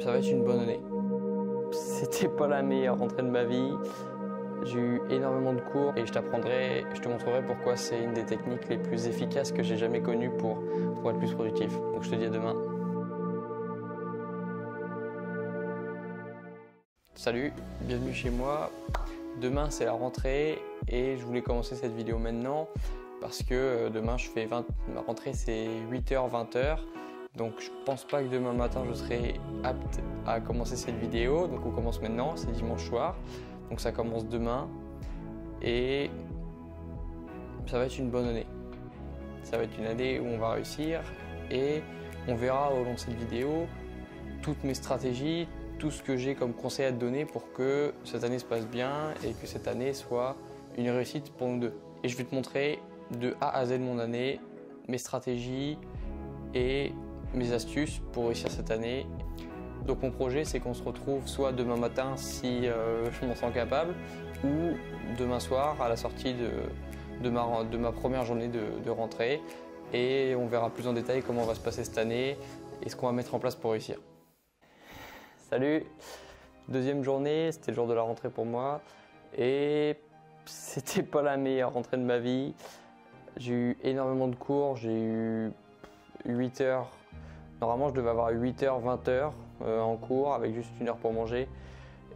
Ça va être une bonne année. C'était pas la meilleure rentrée de ma vie. J'ai eu énormément de cours et je te montrerai pourquoi c'est une des techniques les plus efficaces que j'ai jamais connues pour être plus productif. Donc je te dis à demain. Salut, bienvenue chez moi. Demain c'est la rentrée et je voulais commencer cette vidéo maintenant parce que demain ma rentrée c'est 8h, 20h. Donc je pense pas que demain matin je serai apte à commencer cette vidéo. Donc on commence maintenant, c'est dimanche soir. Donc ça commence demain et ça va être une bonne année. Ça va être une année où on va réussir et on verra au long de cette vidéo toutes mes stratégies, tout ce que j'ai comme conseil à te donner pour que cette année se passe bien et que cette année soit une réussite pour nous deux. Et je vais te montrer de A à Z mon année, mes stratégies et mes astuces pour réussir cette année. Donc mon projet c'est qu'on se retrouve soit demain matin si je m'en sens capable ou demain soir à la sortie de ma première journée de rentrée et on verra plus en détail comment va se passer cette année et ce qu'on va mettre en place pour réussir. Salut! Deuxième journée, c'était le jour de la rentrée pour moi et c'était pas la meilleure rentrée de ma vie. J'ai eu énormément de cours, j'ai eu 8 heures. Normalement, je devais avoir 8h, 20h en cours avec juste 1 heure pour manger.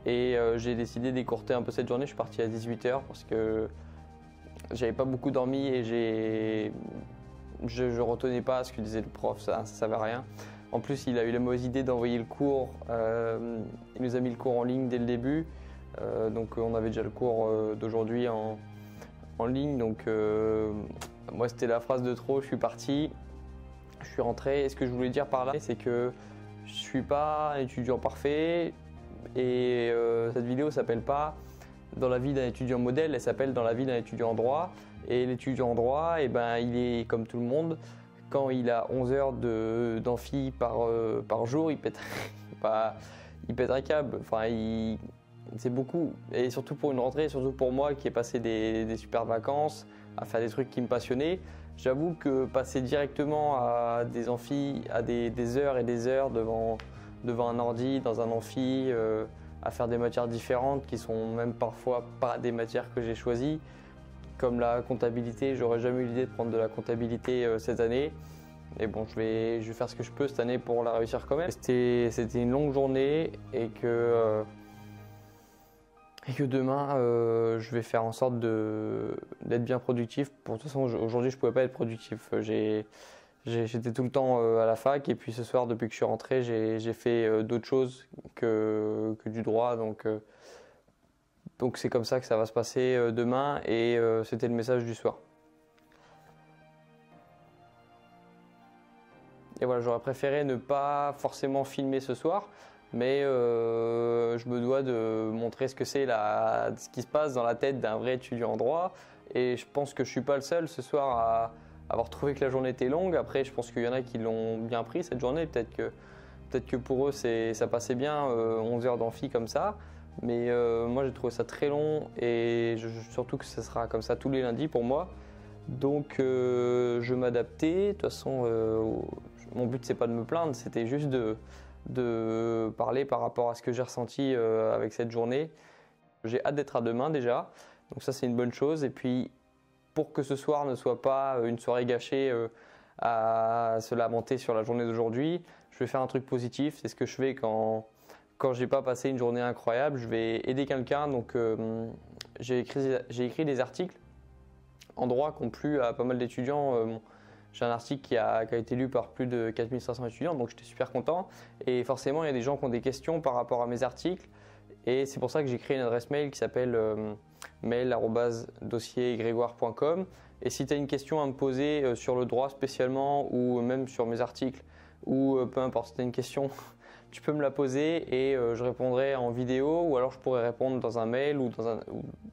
Et j'ai décidé d'écourter un peu cette journée. Je suis parti à 18h parce que j'avais pas beaucoup dormi et je retenais pas ce que disait le prof, ça servait à rien. En plus, il a eu la mauvaise idée d'envoyer le cours. Il nous a mis le cours en ligne dès le début. Donc on avait déjà le cours d'aujourd'hui en ligne. Donc moi, c'était la phrase de trop, je suis parti. Je suis rentré et ce que je voulais dire par là, c'est que je ne suis pas un étudiant parfait et cette vidéo ne s'appelle pas dans la vie d'un étudiant modèle, elle s'appelle dans la vie d'un étudiant en droit. Et l'étudiant en droit, eh ben, il est comme tout le monde, quand il a 11 heures d'amphi par jour, il pète un câble. Enfin, c'est beaucoup. Et surtout pour une rentrée, surtout pour moi qui ai passé des super vacances, à faire des trucs qui me passionnaient. J'avoue que passer directement à des amphis, à des heures et des heures devant un ordi, dans un amphi, à faire des matières différentes qui sont même parfois pas des matières que j'ai choisies, comme la comptabilité, j'aurais jamais eu l'idée de prendre de la comptabilité cette année. Mais bon, je vais faire ce que je peux cette année pour la réussir quand même. C'était une longue journée et que demain, je vais faire en sorte d'être bien productif. De toute façon, aujourd'hui, je ne pouvais pas être productif. J'étais tout le temps à la fac et puis ce soir, depuis que je suis rentré, j'ai fait d'autres choses que du droit. Donc c'est comme ça que ça va se passer demain et c'était le message du soir. Et voilà, j'aurais préféré ne pas forcément filmer ce soir. Mais je me dois de montrer ce que c'est ce qui se passe dans la tête d'un vrai étudiant en droit. Et je pense que je ne suis pas le seul ce soir à avoir trouvé que la journée était longue. Après, je pense qu'il y en a qui l'ont bien pris cette journée. Peut-être que pour eux, ça passait bien 11 heures d'amphi comme ça. Mais moi, j'ai trouvé ça très long et surtout que ce sera comme ça tous les lundis pour moi. Donc, je m'adaptais. De toute façon, mon but, c'est pas de me plaindre, c'était juste de parler par rapport à ce que j'ai ressenti avec cette journée. J'ai hâte d'être à demain déjà, donc ça c'est une bonne chose. Et puis pour que ce soir ne soit pas une soirée gâchée à se lamenter sur la journée d'aujourd'hui, je vais faire un truc positif. C'est ce que je fais quand j'ai pas passé une journée incroyable. Je vais aider quelqu'un, donc j'ai écrit des articles en droit qui ont plu à pas mal d'étudiants. J'ai un article qui a été lu par plus de 4500 étudiants, donc j'étais super content. Et forcément, il y a des gens qui ont des questions par rapport à mes articles. Et c'est pour ça que j'ai créé une adresse mail qui s'appelle mail@dossiergrégoire.com. Et si tu as une question à me poser sur le droit spécialement ou même sur mes articles, ou peu importe, si tu as une question, tu peux me la poser et je répondrai en vidéo ou alors je pourrais répondre dans un mail ou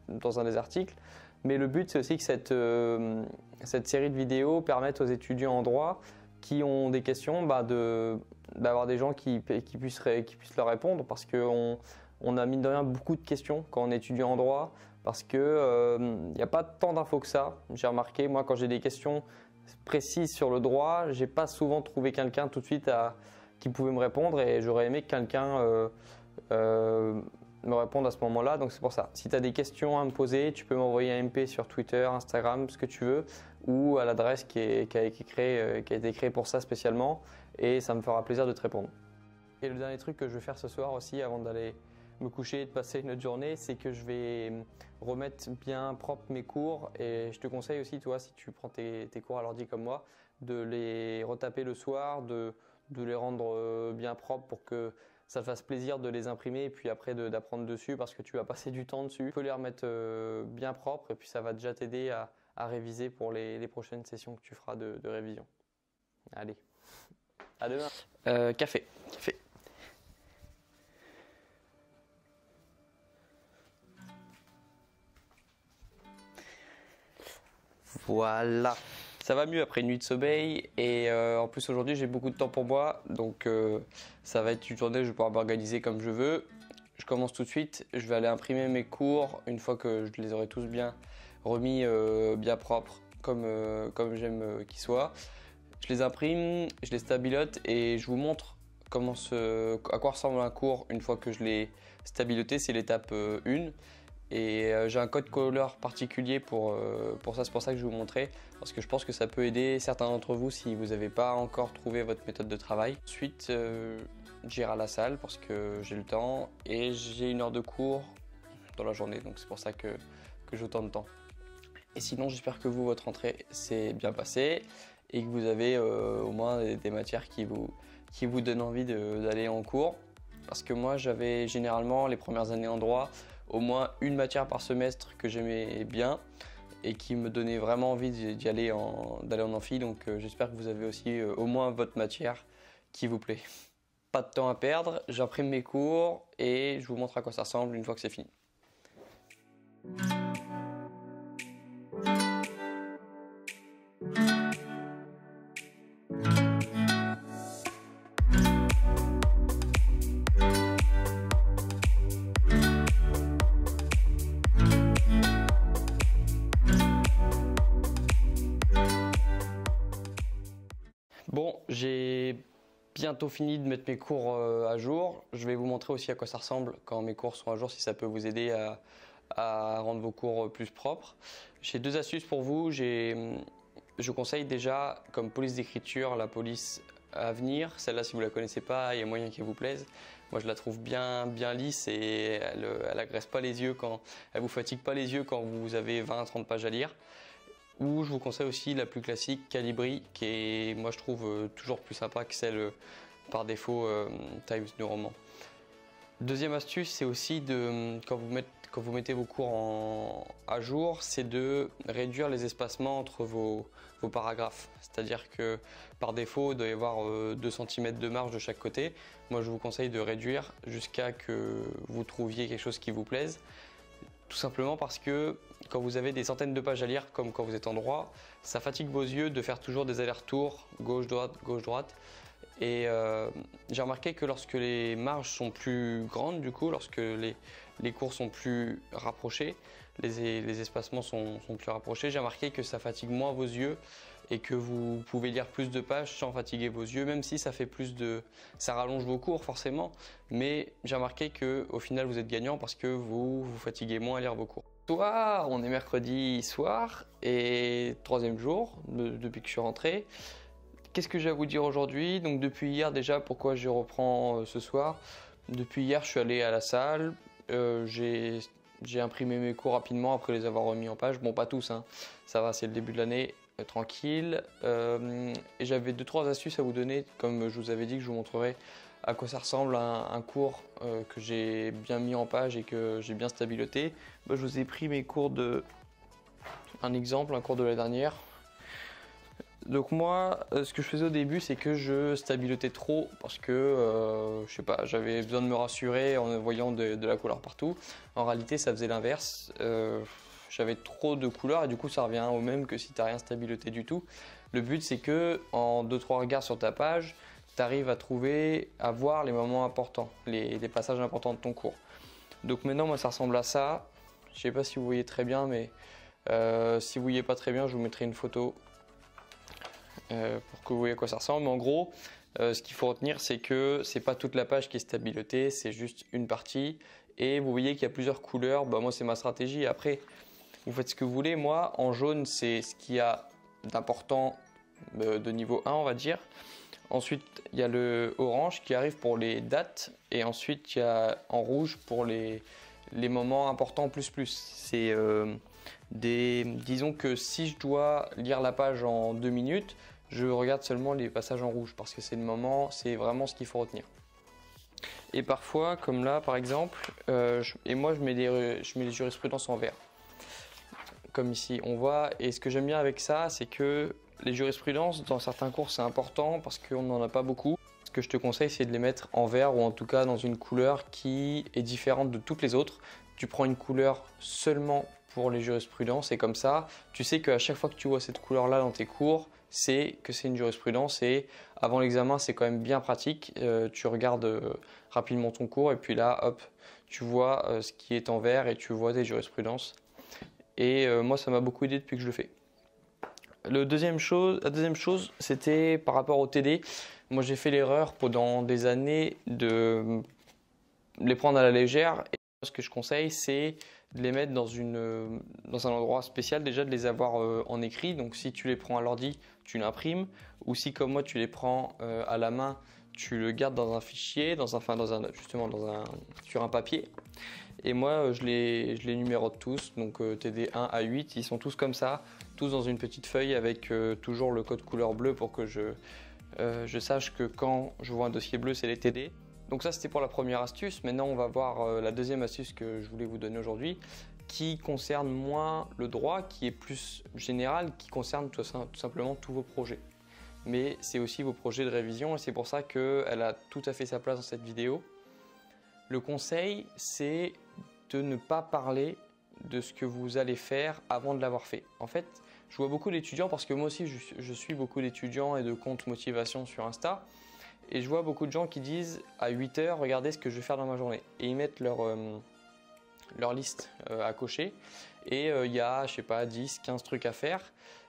dans un des articles. Mais le but, c'est aussi que cette série de vidéos permette aux étudiants en droit qui ont des questions d'avoir des gens qui puissent leur répondre parce qu'on a mine de rien beaucoup de questions quand on est étudiant en droit parce qu'il n'y a pas tant d'infos que ça. J'ai remarqué, moi, quand j'ai des questions précises sur le droit, j'ai pas souvent trouvé quelqu'un tout de suite qui pouvaient me répondre et j'aurais aimé que quelqu'un me réponde à ce moment-là. Donc c'est pour ça. Si tu as des questions à me poser, tu peux m'envoyer un MP sur Twitter, Instagram, ce que tu veux, ou à l'adresse qui a été créée pour ça spécialement et ça me fera plaisir de te répondre. Et le dernier truc que je vais faire ce soir aussi avant d'aller me coucher et de passer une autre journée, c'est que je vais remettre bien propre mes cours et je te conseille aussi, toi, si tu prends tes cours à l'ordi comme moi, de les retaper le soir, de les rendre bien propres pour que ça te fasse plaisir de les imprimer et puis après d'apprendre dessus parce que tu vas passer du temps dessus. Tu peux les remettre bien propres et puis ça va déjà t'aider à réviser pour les prochaines sessions que tu feras de révision. Allez, à demain. Café. Voilà, ça va mieux après une nuit de sommeil et en plus aujourd'hui j'ai beaucoup de temps pour moi donc ça va être une journée où je vais pouvoir m'organiser comme je veux. Je commence tout de suite, je vais aller imprimer mes cours une fois que je les aurai tous bien remis, bien propres comme j'aime qu'ils soient. Je les imprime, je les stabilote et je vous montre à quoi ressemble un cours une fois que je l'ai stabiloté, c'est l'étape 1. Et j'ai un code couleur particulier pour ça, c'est pour ça que je vais vous montrer, parce que je pense que ça peut aider certains d'entre vous si vous n'avez pas encore trouvé votre méthode de travail. Ensuite, j'irai à la salle parce que j'ai le temps et j'ai une heure de cours dans la journée, donc c'est pour ça que j'ai autant de temps. Et sinon, j'espère que vous, votre rentrée s'est bien passée et que vous avez au moins des matières qui vous donnent envie d'aller en cours. Parce que moi, j'avais généralement les premières années en droit au moins une matière par semestre que j'aimais bien et qui me donnait vraiment envie d'aller en amphi. Donc j'espère que vous avez aussi au moins votre matière qui vous plaît. Pas de temps à perdre, j'imprime mes cours et je vous montre à quoi ça ressemble une fois que c'est fini. Bon, j'ai bientôt fini de mettre mes cours à jour. Je vais vous montrer aussi à quoi ça ressemble quand mes cours sont à jour, si ça peut vous aider à rendre vos cours plus propres. J'ai 2 astuces pour vous. Je conseille déjà comme police d'écriture la police à venir. Celle-là, si vous ne la connaissez pas, il y a moyen qu'elle vous plaise. Moi, je la trouve bien lisse et elle agresse pas les yeux elle vous fatigue pas les yeux quand vous avez 20-30 pages à lire. Ou je vous conseille aussi la plus classique, Calibri, qui est, moi je trouve, toujours plus sympa que celle par défaut Times New Roman. Deuxième astuce, c'est aussi quand vous mettez vos cours à jour, c'est de réduire les espacements entre vos paragraphes. C'est-à-dire que par défaut, il doit y avoir 2 cm de marge de chaque côté. Moi je vous conseille de réduire jusqu'à que vous trouviez quelque chose qui vous plaise. Tout simplement parce que quand vous avez des centaines de pages à lire, comme quand vous êtes en droit, ça fatigue vos yeux de faire toujours des allers-retours, gauche-droite, gauche-droite. Et j'ai remarqué que lorsque les marges sont plus grandes, du coup, lorsque les cours sont plus rapprochés, les espacements sont plus rapprochés, j'ai remarqué que ça fatigue moins vos yeux et que vous pouvez lire plus de pages sans fatiguer vos yeux, même si ça fait ça rallonge vos cours forcément, mais j'ai remarqué qu'au final vous êtes gagnant parce que vous fatiguez moins à lire vos cours. Soir, on est mercredi soir et 3e jour depuis que je suis rentré. Qu'est-ce que j'ai à vous dire aujourd'hui? Donc depuis hier déjà, pourquoi je reprends ce soir? Depuis hier, je suis allé à la salle, j'ai imprimé mes cours rapidement après les avoir remis en page. Bon, pas tous, hein. Ça va, c'est le début de l'année, tranquille. Et j'avais 2-3 astuces à vous donner, comme je vous avais dit que je vous montrerai à quoi ça ressemble un cours que j'ai bien mis en page et que j'ai bien stabiloté. Je vous ai pris mes cours un cours de la dernière. Donc moi, ce que je faisais au début, c'est que je stabilotais trop parce que, je sais pas, j'avais besoin de me rassurer en voyant de la couleur partout. En réalité, ça faisait l'inverse. J'avais trop de couleurs et du coup, ça revient au même que si tu n'as rien stabiloté du tout. Le but, c'est que en 2-3 regards sur ta page, tu arrives à voir les moments importants, les passages importants de ton cours. Donc maintenant, moi, ça ressemble à ça. Je sais pas si vous voyez très bien, mais si vous voyez pas très bien, je vous mettrai une photo pour que vous voyez à quoi ça ressemble. Mais en gros, Ce qu'il faut retenir, c'est que c'est pas toute la page qui est stabilotée, c'est juste une partie. Et vous voyez qu'il y a plusieurs couleurs. Bah, moi, c'est ma stratégie. Après, vous faites ce que vous voulez. Moi, en jaune, c'est ce qu'il y a d'important de niveau 1, on va dire. Ensuite, il y a le orange qui arrive pour les dates. Et ensuite, il y a en rouge pour les moments importants plus. C'est disons que si je dois lire la page en 2 minutes, je regarde seulement les passages en rouge parce que c'est le moment, c'est vraiment ce qu'il faut retenir. Et parfois, comme là par exemple, moi je mets les jurisprudences en vert. Comme ici, on voit. Et ce que j'aime bien avec ça, c'est que les jurisprudences, dans certains cours, c'est important parce qu'on n'en a pas beaucoup. Ce que je te conseille, c'est de les mettre en vert ou en tout cas dans une couleur qui est différente de toutes les autres. Tu prends une couleur seulement pour les jurisprudences et comme ça, tu sais qu'à chaque fois que tu vois cette couleur-là dans tes cours, c'est que c'est une jurisprudence et avant l'examen, c'est quand même bien pratique. Tu regardes rapidement ton cours et puis là, hop, tu vois ce qui est en vert et tu vois tes jurisprudences. Et moi, ça m'a beaucoup aidé depuis que je le fais. La deuxième chose, c'était par rapport au TD. Moi, j'ai fait l'erreur pendant des années de les prendre à la légère. Et ce que je conseille, c'est de les mettre dans un endroit spécial, déjà de les avoir en écrit. Donc, si tu les prends à l'ordi, tu l'imprimes. Ou si, comme moi, tu les prends à la main, tu le gardes dans un fichier, sur un papier. Et moi, je les numérote tous, donc TD 1 à 8, ils sont tous comme ça, tous dans une petite feuille avec toujours le code couleur bleue pour que je sache que quand je vois un dossier bleu, c'est les TD. Donc ça, c'était pour la première astuce. Maintenant, on va voir la deuxième astuce que je voulais vous donner aujourd'hui, qui concerne moins le droit, qui est plus général, qui concerne tout simplement tous vos projets. Mais c'est aussi vos projets de révision et c'est pour ça qu'elle a tout à fait sa place dans cette vidéo. Le conseil, c'est de ne pas parler de ce que vous allez faire avant de l'avoir fait. En fait, je vois beaucoup d'étudiants, parce que moi aussi je suis beaucoup d'étudiants et de comptes motivation sur Insta, et je vois beaucoup de gens qui disent à 8 h, regardez ce que je vais faire dans ma journée. Et ils mettent leur liste à cocher, et il y a, je sais pas, 10, 15 trucs à faire.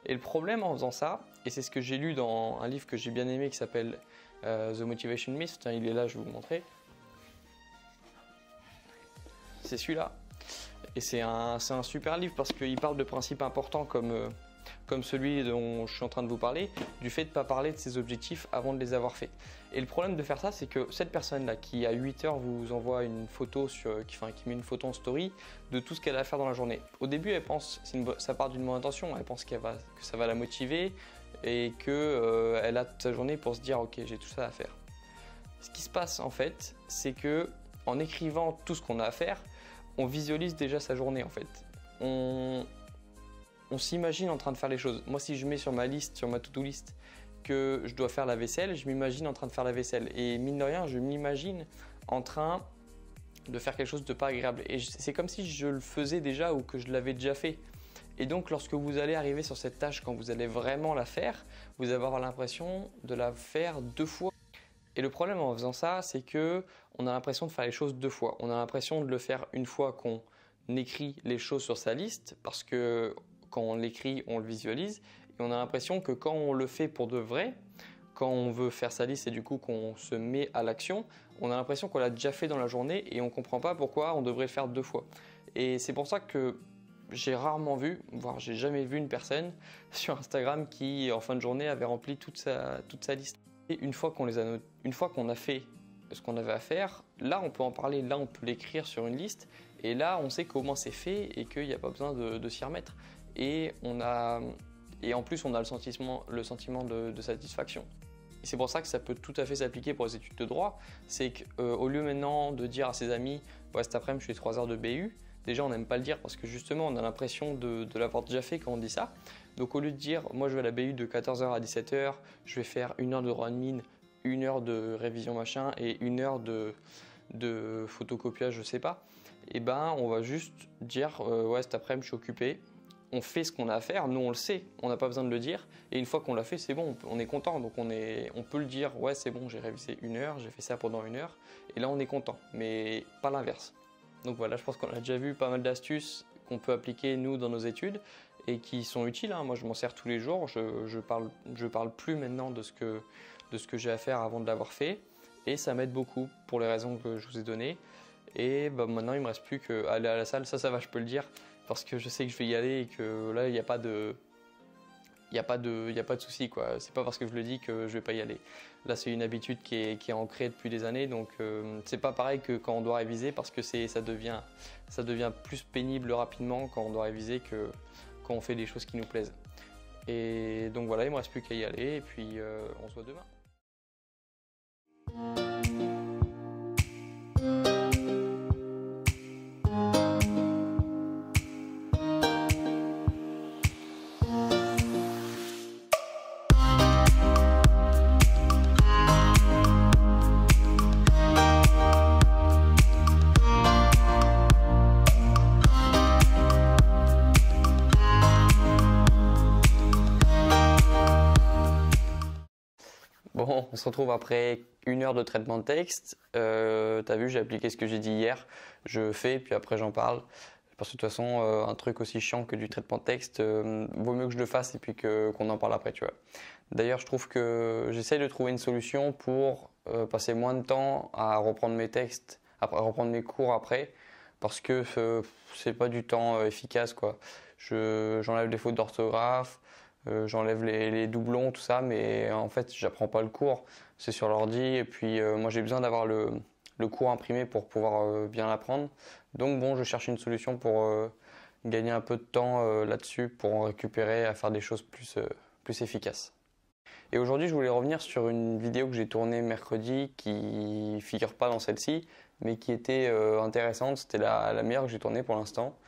Et le problème en faisant ça, et c'est ce que j'ai lu dans un livre que j'ai bien aimé qui s'appelle The Motivation Myth, tiens, il est là, je vais vous montrer. C'est celui-là. Et c'est un super livre parce qu'il parle de principes importants comme celui dont je suis en train de vous parler, du fait de ne pas parler de ses objectifs avant de les avoir faits. Et le problème de faire ça, c'est que cette personne-là qui à 8 h vous envoie une photo, qui met une photo en story de tout ce qu'elle a à faire dans la journée. Au début, elle pense, ça part d'une bonne intention, elle pense que ça va la motiver et qu'elle a toute sa journée pour se dire ok, j'ai tout ça à faire. Ce qui se passe en fait, c'est que en écrivant tout ce qu'on a à faire, on visualise déjà sa journée en fait. On s'imagine en train de faire les choses. Moi, si je mets sur ma liste, sur ma to-do list, que je dois faire la vaisselle, je m'imagine en train de faire la vaisselle. Et mine de rien, je m'imagine en train de faire quelque chose de pas agréable. Et c'est comme si je le faisais déjà ou que je l'avais déjà fait. Et donc, lorsque vous allez arriver sur cette tâche, quand vous allez vraiment la faire, vous allez avoir l'impression de la faire 2 fois. Et le problème en faisant ça, c'est que on a l'impression de faire les choses 2 fois. On a l'impression de le faire une fois qu'on écrit les choses sur sa liste, parce que quand on l'écrit, on le visualise. Et on a l'impression que quand on le fait pour de vrai, quand on veut faire sa liste et du coup qu'on se met à l'action, on a l'impression qu'on l'a déjà fait dans la journée et on ne comprend pas pourquoi on devrait le faire 2 fois. Et c'est pour ça que j'ai rarement vu, voire j'ai jamais vu une personne sur Instagram qui, en fin de journée, avait rempli toute sa liste. Et une fois qu'on a fait ce qu'on avait à faire, là on peut en parler, là on peut l'écrire sur une liste, et là on sait qu'au moins c'est fait et qu'il n'y a pas besoin de s'y remettre. Et en plus on a le sentiment de satisfaction. Et c'est pour ça que ça peut tout à fait s'appliquer pour les études de droit, c'est qu'au lieu maintenant de dire à ses amis ouais, cet après-midi je fais 3 heures de BU, déjà on n'aime pas le dire parce que justement on a l'impression de l'avoir déjà fait quand on dit ça. Donc au lieu de dire moi je vais à la BU de 14 h à 17 h, je vais faire 1 heure de droit de mine, 1 heure de révision machin et 1 heure de photocopiage, je sais pas, et ben on va juste dire ouais cet après-midi je suis occupé. On fait ce qu'on a à faire, nous on le sait, on n'a pas besoin de le dire, et une fois qu'on l'a fait c'est bon, on est content, donc on peut le dire ouais c'est bon j'ai révisé 1 heure, j'ai fait ça pendant 1 heure, et là on est content, mais pas l'inverse. Donc voilà, je pense qu'on a déjà vu pas mal d'astuces qu'on peut appliquer nous dans nos études et qui sont utiles, hein. Moi je m'en sers tous les jours, je parle plus maintenant de ce que de ce que j'ai à faire avant de l'avoir fait. Et ça m'aide beaucoup pour les raisons que je vous ai données. Et bah, maintenant, il ne me reste plus qu'à aller à la salle. Ça va, je peux le dire. Parce que je sais que je vais y aller et que là, il n'y a pas de... Il n'y a pas de souci, quoi. C'est pas parce que je le dis que je vais pas y aller. Là, c'est une habitude qui est ancrée depuis des années, donc c'est pas pareil que quand on doit réviser parce que ça devient plus pénible rapidement quand on doit réviser que quand on fait des choses qui nous plaisent. Et donc voilà, il me reste plus qu'à y aller et puis on se voit demain. Bon, on se retrouve après 1 heure de traitement de texte. T'as vu, j'ai appliqué ce que j'ai dit hier. Je fais, puis après j'en parle. Parce que de toute façon, un truc aussi chiant que du traitement de texte, vaut mieux que je le fasse et puis qu'on en parle après, tu vois. D'ailleurs, je trouve que j'essaye de trouver une solution pour passer moins de temps à reprendre mes textes, à reprendre mes cours après, parce que c'est pas du temps efficace, quoi. J'enlève les fautes d'orthographe. J'enlève les doublons, tout ça, mais en fait, j'apprends pas le cours. C'est sur l'ordi, et puis moi, j'ai besoin d'avoir le cours imprimé pour pouvoir bien l'apprendre. Donc bon, je cherche une solution pour gagner un peu de temps là-dessus, pour en récupérer, à faire des choses plus efficaces. Et aujourd'hui, je voulais revenir sur une vidéo que j'ai tournée mercredi, qui figure pas dans celle-ci, mais qui était intéressante. C'était la meilleure que j'ai tournée pour l'instant.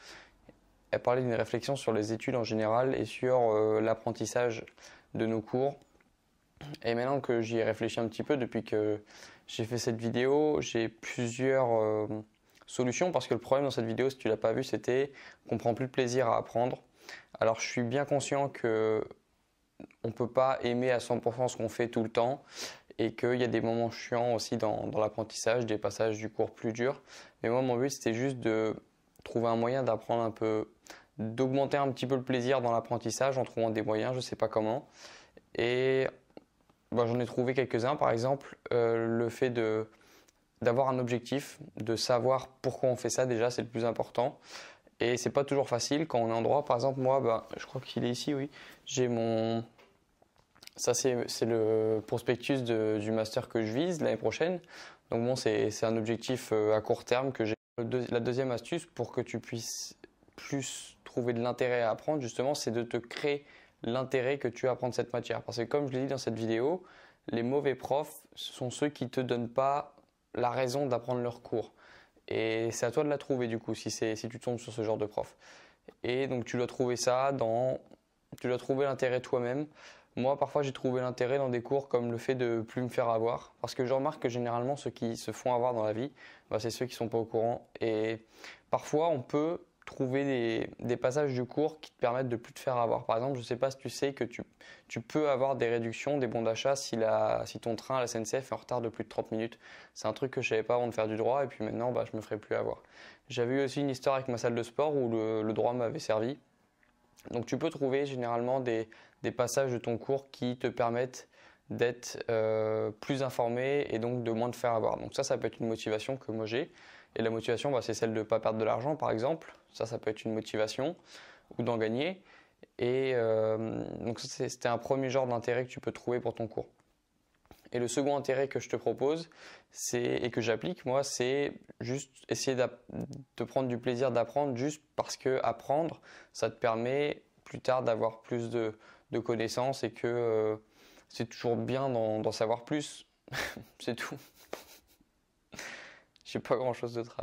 Elle parlait d'une réflexion sur les études en général et sur l'apprentissage de nos cours. Et maintenant que j'y ai réfléchi un petit peu depuis que j'ai fait cette vidéo, j'ai plusieurs solutions parce que le problème dans cette vidéo, si tu l'as pas vu, c'était qu'on prend plus de plaisir à apprendre. Alors je suis bien conscient que on peut pas aimer à 100% ce qu'on fait tout le temps et qu'il y a des moments chiants aussi dans l'apprentissage, des passages du cours plus durs. Mais moi, mon but, c'était juste de trouver un moyen d'apprendre un peu, d'augmenter un petit peu le plaisir dans l'apprentissage en trouvant des moyens, je ne sais pas comment. Et bah, j'en ai trouvé quelques-uns, par exemple, le fait d'avoir un objectif, de savoir pourquoi on fait ça déjà, c'est le plus important. Et c'est pas toujours facile quand on est en droit. Par exemple, moi, bah, je crois qu'il est ici, oui. J'ai mon... Ça, c'est le prospectus du master que je vise l'année prochaine. Donc bon, c'est un objectif à court terme que j'ai. La deuxième astuce pour que tu puisses plus trouver de l'intérêt à apprendre, justement, c'est de te créer l'intérêt que tu as à apprendre cette matière. Parce que comme je l'ai dit dans cette vidéo, les mauvais profs sont ceux qui ne te donnent pas la raison d'apprendre leur cours. Et c'est à toi de la trouver du coup, si tu tombes sur ce genre de prof. Et donc tu dois trouver tu dois trouver l'intérêt toi-même. Moi, parfois, j'ai trouvé l'intérêt dans des cours comme le fait de plus me faire avoir. Parce que je remarque que généralement, ceux qui se font avoir dans la vie, bah, c'est ceux qui ne sont pas au courant. Et parfois, on peut trouver des passages du cours qui te permettent de plus te faire avoir. Par exemple, je ne sais pas si tu sais que tu peux avoir des réductions, des bons d'achat si ton train à la SNCF est en retard de plus de 30 minutes. C'est un truc que je ne savais pas avant de faire du droit et puis maintenant, bah, je ne me ferai plus avoir. J'avais eu aussi une histoire avec ma salle de sport où le droit m'avait servi. Donc tu peux trouver généralement des passages de ton cours qui te permettent d'être plus informé et donc de moins te faire avoir. Donc ça peut être une motivation que moi j'ai. Et la motivation, bah, c'est celle de ne pas perdre de l'argent par exemple. Ça peut être une motivation ou d'en gagner. Et donc c'était un premier genre d'intérêt que tu peux trouver pour ton cours. Et le second intérêt que je te propose, et que j'applique moi, c'est juste essayer de prendre du plaisir d'apprendre juste parce que apprendre, ça te permet plus tard d'avoir plus de connaissances et que c'est toujours bien d'en savoir plus. C'est tout. J'ai pas grand chose d'autre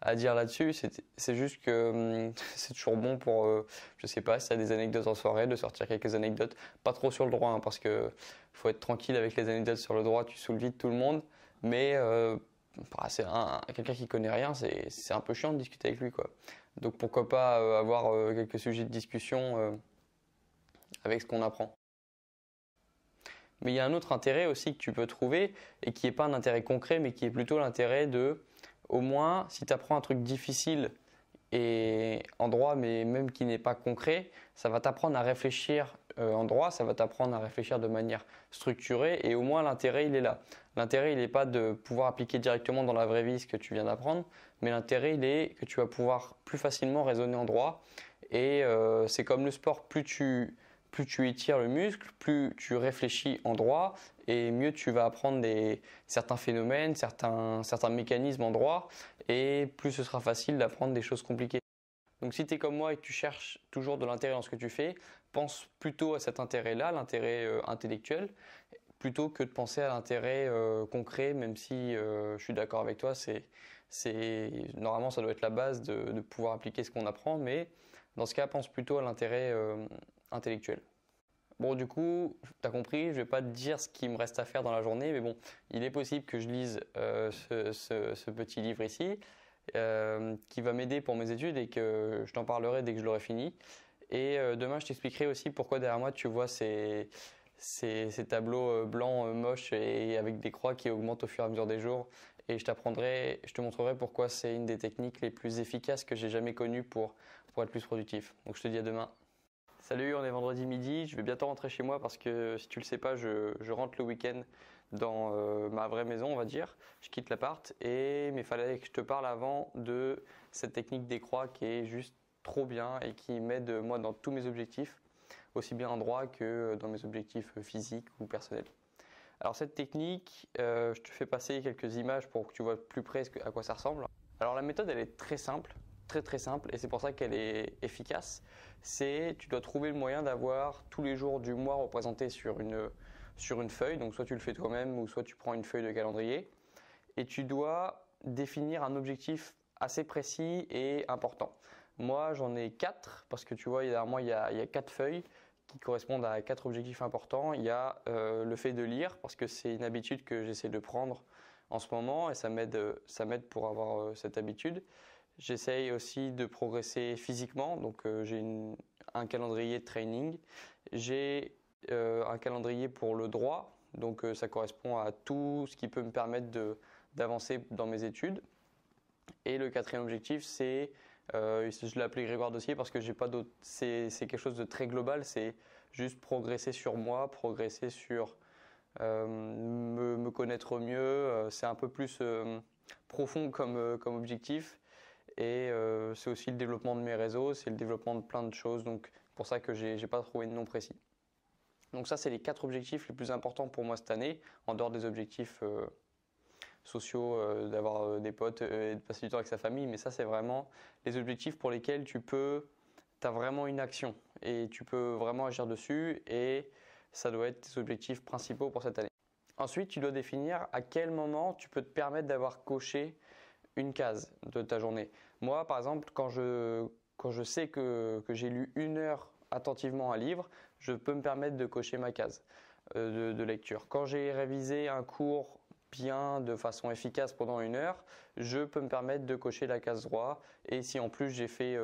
à dire là-dessus. C'est juste que c'est toujours bon pour, je sais pas, si tu as des anecdotes en soirée, de sortir quelques anecdotes. Pas trop sur le droit, hein, parce que faut être tranquille avec les anecdotes sur le droit, tu saoules vite tout le monde. Mais c'est quelqu'un qui connaît rien, c'est un peu chiant de discuter avec lui, quoi. Donc pourquoi pas avoir quelques sujets de discussion avec ce qu'on apprend. Mais il y a un autre intérêt aussi que tu peux trouver et qui n'est pas un intérêt concret mais qui est plutôt l'intérêt au moins si tu apprends un truc difficile et en droit mais même qui n'est pas concret, ça va t'apprendre à réfléchir en droit, ça va t'apprendre à réfléchir de manière structurée et au moins l'intérêt il est là. L'intérêt il n'est pas de pouvoir appliquer directement dans la vraie vie ce que tu viens d'apprendre, mais l'intérêt il est que tu vas pouvoir plus facilement raisonner en droit et c'est comme le sport, plus tu étires le muscle, plus tu réfléchis en droit et mieux tu vas apprendre certains phénomènes, certains mécanismes en droit et plus ce sera facile d'apprendre des choses compliquées. Donc si tu es comme moi et que tu cherches toujours de l'intérêt dans ce que tu fais, pense plutôt à cet intérêt-là, l'intérêt intellectuel, plutôt que de penser à l'intérêt concret, même si je suis d'accord avec toi, normalement ça doit être la base de pouvoir appliquer ce qu'on apprend, mais dans ce cas, pense plutôt à l'intérêt intellectuel. Bon, du coup, tu as compris, je ne vais pas te dire ce qu'il me reste à faire dans la journée, mais bon, il est possible que je lise ce petit livre ici, qui va m'aider pour mes études et que je t'en parlerai dès que je l'aurai fini. Et demain, je t'expliquerai aussi pourquoi derrière moi, tu vois ces tableaux blancs moches et avec des croix qui augmentent au fur et à mesure des jours. Et je te montrerai pourquoi c'est une des techniques les plus efficaces que j'ai jamais connues pour être plus productif. Donc je te dis à demain. Salut, on est vendredi midi, je vais bientôt rentrer chez moi parce que si tu le sais pas, je rentre le week-end dans ma vraie maison, on va dire. Je quitte l'appart mais il fallait que je te parle avant de cette technique des croix qui est juste trop bien et qui m'aide moi dans tous mes objectifs, aussi bien en droit que dans mes objectifs physiques ou personnels. Alors cette technique, je te fais passer quelques images pour que tu vois plus près à quoi ça ressemble. Alors la méthode elle est très simple, très simple et c'est pour ça qu'elle est efficace. Tu dois trouver le moyen d'avoir tous les jours du mois représentés sur une feuille, donc soit tu le fais toi-même ou soit tu prends une feuille de calendrier et tu dois définir un objectif assez précis et important. Moi j'en ai 4 parce que tu vois derrière moi il y a 4 feuilles qui correspondent à 4 objectifs importants. Il y a le fait de lire parce que c'est une habitude que j'essaie de prendre en ce moment et ça m'aide pour avoir cette habitude. J'essaye aussi de progresser physiquement, donc j'ai un calendrier de training. J'ai un calendrier pour le droit, donc ça correspond à tout ce qui peut me permettre d'avancer dans mes études. Et le 4e objectif, je l'ai appelé Grégoire Dossier parce que j'ai pas d'autre. C'est quelque chose de très global, c'est juste progresser sur moi, progresser sur me connaître mieux. C'est un peu plus profond comme objectif. Et c'est aussi le développement de mes réseaux, c'est le développement de plein de choses, donc pour ça que j'ai pas trouvé de nom précis. Donc ça c'est les 4 objectifs les plus importants pour moi cette année, en dehors des objectifs sociaux, d'avoir des potes et de passer du temps avec sa famille, mais ça c'est vraiment les objectifs pour lesquels tu as vraiment une action et tu peux vraiment agir dessus et ça doit être tes objectifs principaux pour cette année. Ensuite tu dois définir à quel moment tu peux te permettre d'avoir coché une case de ta journée. Moi, par exemple, quand je sais que j'ai lu 1 heure attentivement un livre, je peux me permettre de cocher ma case de lecture. Quand j'ai révisé un cours bien, de façon efficace pendant 1 heure, je peux me permettre de cocher la case droit. Et si en plus j'ai fait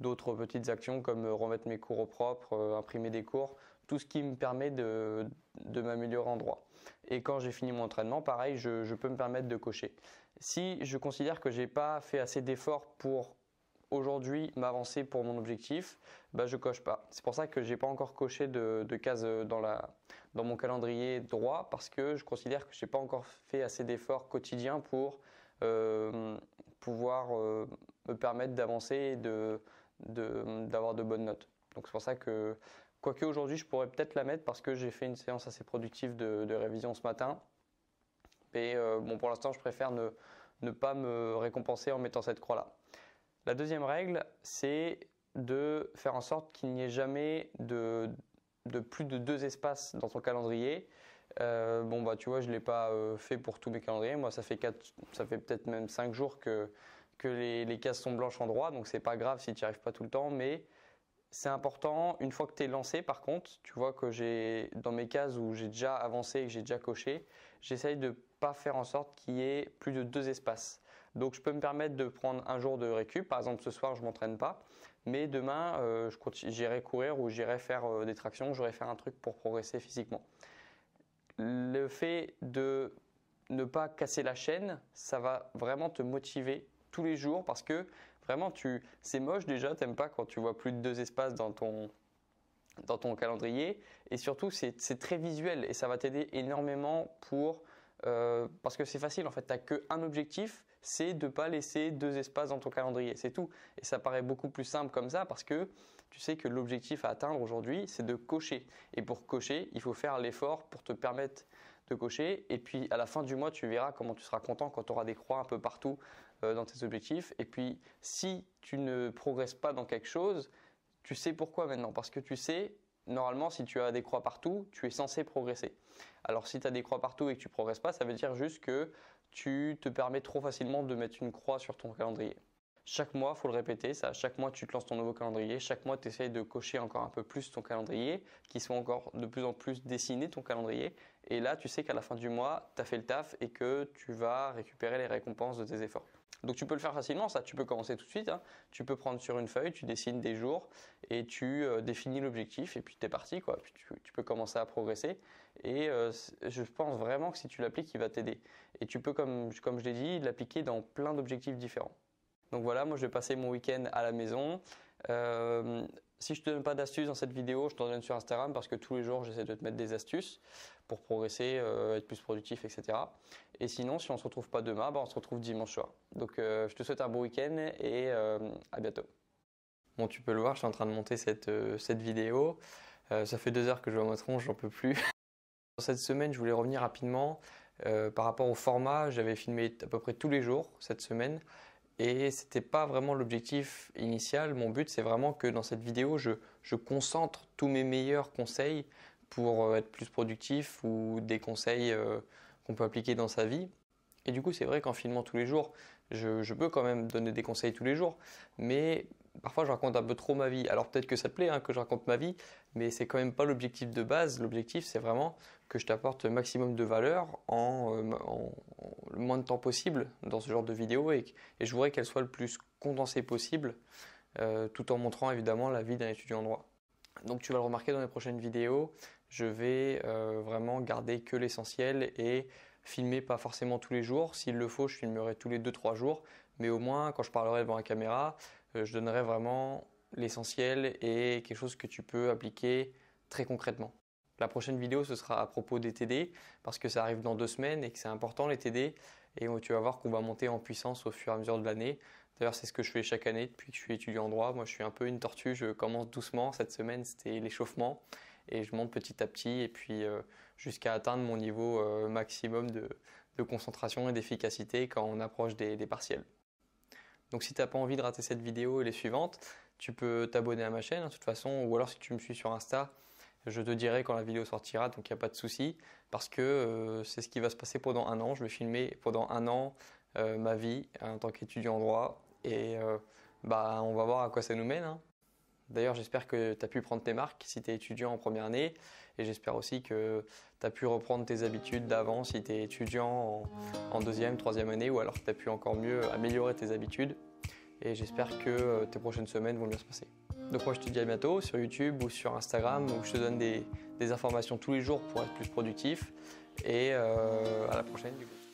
d'autres petites actions comme remettre mes cours au propre, imprimer des cours, tout ce qui me permet de m'améliorer en droit. Et quand j'ai fini mon entraînement, pareil, je peux me permettre de cocher. Si je considère que je n'ai pas fait assez d'efforts pour aujourd'hui m'avancer pour mon objectif, je coche pas. C'est pour ça que je n'ai pas encore coché de cases dans mon calendrier droit parce que je considère que je n'ai pas encore fait assez d'efforts quotidiens pour pouvoir me permettre d'avancer et d'avoir de bonnes notes. Donc c'est pour ça que, quoique aujourd'hui je pourrais peut-être la mettre parce que j'ai fait une séance assez productive de révision ce matin. Mais bon, pour l'instant je préfère ne pas me récompenser en mettant cette croix-là. La deuxième règle, c'est de faire en sorte qu'il n'y ait jamais de plus de 2 espaces dans ton calendrier. Tu vois, je ne l'ai pas fait pour tous mes calendriers. Moi, ça fait peut-être même 5 jours que les cases sont blanches en droit, donc c'est pas grave si tu n'y arrives pas tout le temps, mais c'est important, une fois que tu es lancé par contre, tu vois que dans mes cases où j'ai déjà avancé et que j'ai déjà coché, j'essaye de ne pas faire en sorte qu'il y ait plus de 2 espaces. Donc je peux me permettre de prendre un jour de récup, par exemple ce soir je ne m'entraîne pas, mais demain j'irai courir ou j'irai faire des tractions, j'irai faire un truc pour progresser physiquement. Le fait de ne pas casser la chaîne, ça va vraiment te motiver tous les jours parce que vraiment c'est moche déjà, t'aimes pas quand tu vois plus de 2 espaces dans dans ton calendrier. Et surtout, c'est très visuel et ça va t'aider énormément parce que c'est facile en fait. Tu n'as qu'un objectif, c'est de ne pas laisser 2 espaces dans ton calendrier, c'est tout. Et ça paraît beaucoup plus simple comme ça parce que tu sais que l'objectif à atteindre aujourd'hui, c'est de cocher. Et pour cocher, il faut faire l'effort pour te permettre de cocher. Et puis à la fin du mois, tu verras comment tu seras content quand tu auras des croix un peu partout dans tes objectifs. Et puis si tu ne progresses pas dans quelque chose, tu sais pourquoi maintenant, parce que tu sais, normalement, si tu as des croix partout, tu es censé progresser. Alors si tu as des croix partout et que tu ne progresses pas, ça veut dire juste que tu te permets trop facilement de mettre une croix sur ton calendrier. Chaque mois, il faut le répéter, ça. Chaque mois, tu te lances ton nouveau calendrier. Chaque mois, tu essayes de cocher encore un peu plus ton calendrier, qu'il soit encore de plus en plus dessiné ton calendrier. Et là, tu sais qu'à la fin du mois, tu as fait le taf et que tu vas récupérer les récompenses de tes efforts. Donc tu peux le faire facilement, ça. Tu peux commencer tout de suite. Tu peux prendre sur une feuille, tu dessines des jours et tu définis l'objectif et puis tu es parti, quoi. Puis tu peux commencer à progresser. Et je pense vraiment que si tu l'appliques, il va t'aider. Et tu peux, comme je l'ai dit, l'appliquer dans plein d'objectifs différents. Donc voilà, moi je vais passer mon week-end à la maison. Si je ne te donne pas d'astuces dans cette vidéo, je t'en donne sur Instagram parce que tous les jours j'essaie de te mettre des astuces pour progresser, être plus productif, etc. Et sinon, si on ne se retrouve pas demain, on se retrouve dimanche soir. Donc je te souhaite un bon week-end et à bientôt. Bon, tu peux le voir, je suis en train de monter cette vidéo. Ça fait 2 heures que je vois ma tronche, j'en peux plus. Cette semaine, je voulais revenir rapidement par rapport au format. J'avais filmé à peu près tous les jours cette semaine. Et c'était pas vraiment l'objectif initial. Mon but, c'est vraiment que dans cette vidéo, je concentre tous mes meilleurs conseils pour être plus productif ou des conseils qu'on peut appliquer dans sa vie. Et du coup, c'est vrai qu'en filmant tous les jours, je peux quand même donner des conseils tous les jours, mais parfois je raconte un peu trop ma vie. Alors peut-être que ça te plaît que je raconte ma vie, mais c'est quand même pas l'objectif de base. L'objectif, c'est vraiment que je t'apporte le maximum de valeur en le moins de temps possible dans ce genre de vidéo et je voudrais qu'elle soit le plus condensée possible, tout en montrant évidemment la vie d'un étudiant en droit. Donc tu vas le remarquer dans les prochaines vidéos, je vais vraiment garder que l'essentiel et filmer pas forcément tous les jours. S'il le faut, je filmerai tous les 2-3 jours, mais au moins quand je parlerai devant la caméra, je donnerai vraiment l'essentiel et quelque chose que tu peux appliquer très concrètement. La prochaine vidéo, ce sera à propos des TD parce que ça arrive dans 2 semaines et que c'est important les TD et tu vas voir qu'on va monter en puissance au fur et à mesure de l'année. D'ailleurs, c'est ce que je fais chaque année depuis que je suis étudiant en droit. Moi, je suis un peu une tortue, je commence doucement. Cette semaine, c'était l'échauffement et je monte petit à petit et puis jusqu'à atteindre mon niveau maximum de concentration et d'efficacité quand on approche des partiels. Donc si tu n'as pas envie de rater cette vidéo et les suivantes, tu peux t'abonner à ma chaîne de toute façon, ou alors si tu me suis sur Insta, je te dirai quand la vidéo sortira, donc il n'y a pas de souci, parce que c'est ce qui va se passer pendant 1 an. Je vais filmer pendant 1 an ma vie en tant qu'étudiant en droit et on va voir à quoi ça nous mène. D'ailleurs, j'espère que tu as pu prendre tes marques si tu es étudiant en première année et j'espère aussi que tu as pu reprendre tes habitudes d'avant si tu es étudiant en 2e, 3e année ou alors que tu as pu encore mieux améliorer tes habitudes et j'espère que tes prochaines semaines vont bien se passer. Donc moi je te dis à bientôt sur YouTube ou sur Instagram où je te donne des informations tous les jours pour être plus productif et à la prochaine du coup.